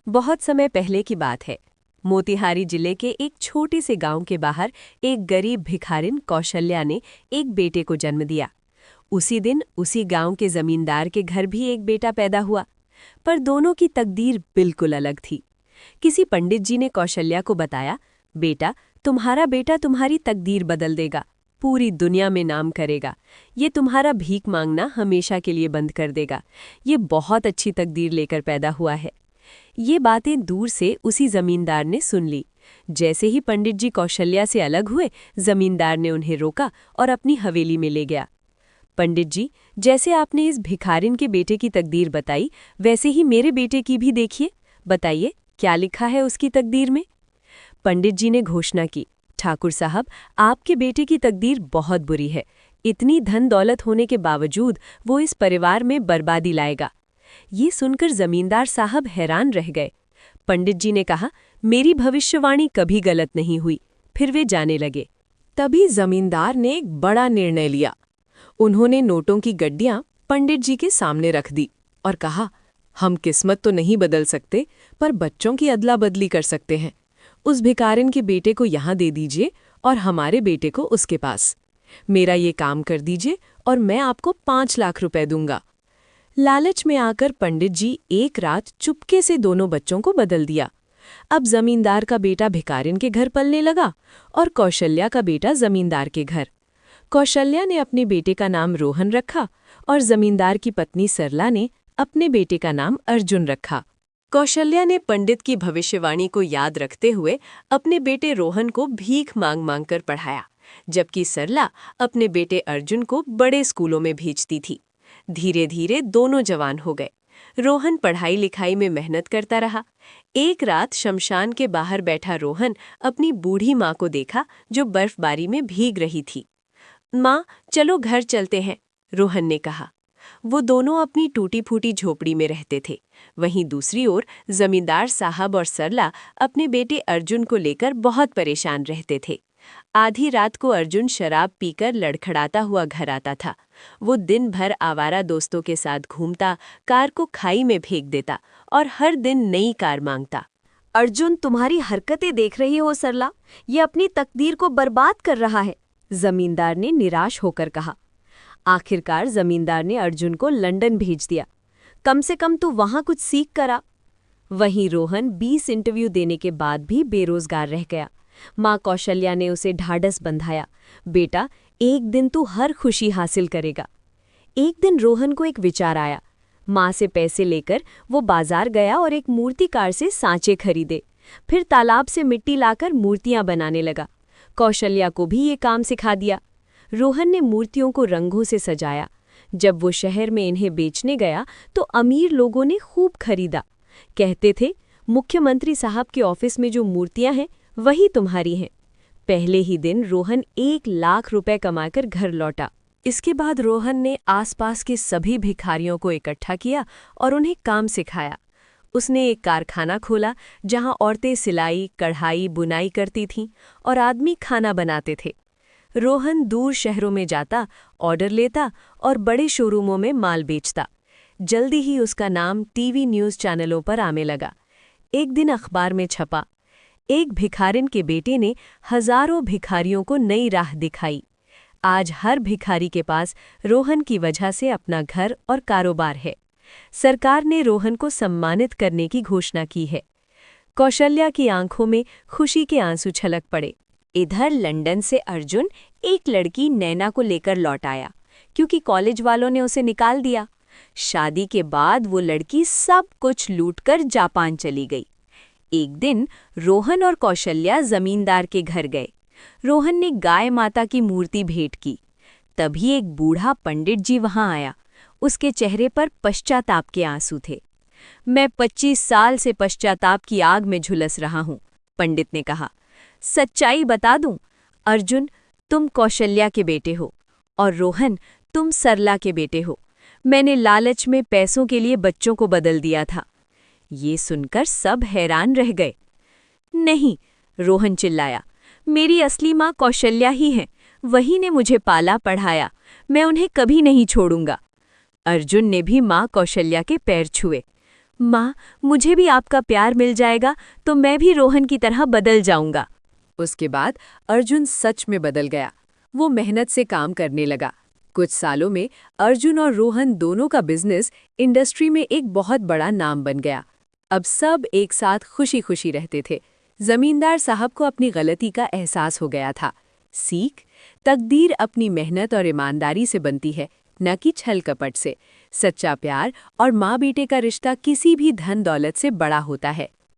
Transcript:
बहुत समय पहले की बात है। मोतिहारी जिले के एक छोटे से गांव के बाहर एक गरीब भिखारिन कौशल्या ने एक बेटे को जन्म दिया। उसी दिन उसी गांव के जमींदार के घर भी एक बेटा पैदा हुआ, पर दोनों की तकदीर बिल्कुल अलग थी। किसी पंडित जी ने कौशल्या को बताया, बेटा, तुम्हारा बेटा तुम्हारी तकदीर बदल देगा, पूरी दुनिया में नाम करेगा। ये तुम्हारा भीख मांगना हमेशा के लिए बंद कर देगा। ये बहुत अच्छी तकदीर लेकर पैदा हुआ है। ये बातें दूर से उसी जमींदार ने सुन ली। जैसे ही पंडित जी कौशल्या से अलग हुए, जमींदार ने उन्हें रोका और अपनी हवेली में ले गया। पंडित जी, जैसे आपने इस भिखारिन के बेटे की तकदीर बताई, वैसे ही मेरे बेटे की भी देखिए। बताइए, क्या लिखा है उसकी तकदीर में? पंडित जी ने घोषणा की, ठाकुर साहब, आपके बेटे की तकदीर बहुत बुरी है। इतनी धन दौलत होने के बावजूद वो इस परिवार में बर्बादी लाएगा। ये सुनकर जमींदार साहब हैरान रह गए। पंडित जी ने कहा, मेरी भविष्यवाणी कभी गलत नहीं हुई। फिर वे जाने लगे। तभी जमींदार ने एक बड़ा निर्णय लिया। उन्होंने नोटों की गड्डियां पंडित जी के सामने रख दी और कहा, हम किस्मत तो नहीं बदल सकते, पर बच्चों की अदला बदली कर सकते हैं। उस भिखारिन के बेटे को यहाँ दे दीजिए और हमारे बेटे को उसके पास। मेरा ये काम कर दीजिए और मैं आपको 5 लाख रुपए दूंगा। लालच में आकर पंडित जी एक रात चुपके से दोनों बच्चों को बदल दिया। अब जमींदार का बेटा भिखारिन के घर पलने लगा और कौशल्या का बेटा जमींदार के घर। कौशल्या ने अपने बेटे का नाम रोहन रखा और जमींदार की पत्नी सरला ने अपने बेटे का नाम अर्जुन रखा। कौशल्या ने पंडित की भविष्यवाणी को याद रखते हुए अपने बेटे रोहन को भीख मांग मांग कर पढ़ाया, जबकि सरला अपने बेटे अर्जुन को बड़े स्कूलों में भेजती थी। धीरे धीरे दोनों जवान हो गए। रोहन पढ़ाई लिखाई में मेहनत करता रहा। एक रात शमशान के बाहर बैठा रोहन अपनी बूढ़ी माँ को देखा, जो बर्फबारी में भीग रही थी। माँ, चलो घर चलते हैं, रोहन ने कहा। वो दोनों अपनी टूटी फूटी झोपड़ी में रहते थे। वहीं दूसरी ओर जमींदार साहब और सरला अपने बेटे अर्जुन को लेकर बहुत परेशान रहते थे। आधी रात को अर्जुन शराब पीकर लड़खड़ाता हुआ घर आता था। वो दिन भर आवारा दोस्तों के साथ घूमता, कार को खाई में फेंक देता और हर दिन नई कार मांगता। अर्जुन, तुम्हारी हरकतें देख रही हो सरला, ये अपनी तकदीर को बर्बाद कर रहा है, जमींदार ने निराश होकर कहा। आखिरकार जमींदार ने अर्जुन को लंदन भेज दिया। कम से कम तू वहां कुछ सीख कर आ। वहीं रोहन 20 इंटरव्यू देने के बाद भी बेरोजगार रह गया। माँ कौशल्या ने उसे ढाढ़स बंधाया, बेटा, एक दिन तू हर खुशी हासिल करेगा। एक दिन रोहन को एक विचार आया। माँ से पैसे लेकर वो बाजार गया और एक मूर्तिकार से सांचे खरीदे। फिर तालाब से मिट्टी लाकर मूर्तियां बनाने लगा। कौशल्या को भी ये काम सिखा दिया। रोहन ने मूर्तियों को रंगों से सजाया। जब वो शहर में इन्हें बेचने गया तो अमीर लोगों ने खूब खरीदा। कहते थे, मुख्यमंत्री साहब के ऑफिस में जो मूर्तियां हैं वही तुम्हारी हैं। पहले ही दिन रोहन 1 लाख रुपए कमाकर घर लौटा। इसके बाद रोहन ने आसपास के सभी भिखारियों को इकट्ठा किया और उन्हें काम सिखाया। उसने एक कारखाना खोला जहां औरतें सिलाई, कढ़ाई, बुनाई करती थीं और आदमी खाना बनाते थे। रोहन दूर शहरों में जाता, ऑर्डर लेता और बड़े शोरूमों में माल बेचता। जल्दी ही उसका नाम टीवी न्यूज़ चैनलों पर आने लगा। एक दिन अखबार में छपा, एक भिखारिन के बेटे ने हजारों भिखारियों को नई राह दिखाई। आज हर भिखारी के पास रोहन की वजह से अपना घर और कारोबार है। सरकार ने रोहन को सम्मानित करने की घोषणा की है। कौशल्या की आंखों में खुशी के आंसू छलक पड़े। इधर लंदन से अर्जुन एक लड़की नैना को लेकर लौट आया, क्योंकि कॉलेज वालों ने उसे निकाल दिया। शादी के बाद वो लड़की सब कुछ लूटकर जापान चली गई। एक दिन रोहन और कौशल्या जमींदार के घर गए। रोहन ने गाय माता की मूर्ति भेंट की। तभी एक बूढ़ा पंडित जी वहां आया। उसके चेहरे पर पश्चाताप के आंसू थे। मैं 25 साल से पश्चाताप की आग में झुलस रहा हूं, पंडित ने कहा। सच्चाई बता दूं, अर्जुन, तुम कौशल्या के बेटे हो और रोहन, तुम सरला के बेटे हो। मैंने लालच में पैसों के लिए बच्चों को बदल दिया था। ये सुनकर सब हैरान रह गए। नहीं, रोहन चिल्लाया, मेरी असली माँ कौशल्या ही है। वही ने मुझे पाला पढ़ाया। मैं उन्हें कभी नहीं छोड़ूंगा। अर्जुन ने भी माँ कौशल्या के पैर छुए। माँ, मुझे भी आपका प्यार मिल जाएगा तो मैं भी रोहन की तरह बदल जाऊंगा। उसके बाद अर्जुन सच में बदल गया। वो मेहनत से काम करने लगा। कुछ सालों में अर्जुन और रोहन दोनों का बिजनेस इंडस्ट्री में एक बहुत बड़ा नाम बन गया। अब सब एक साथ खुशी खुशी रहते थे। जमींदार साहब को अपनी गलती का एहसास हो गया था। सीख, तकदीर अपनी मेहनत और ईमानदारी से बनती है, न कि छल कपट से। सच्चा प्यार और माँ बेटे का रिश्ता किसी भी धन दौलत से बड़ा होता है।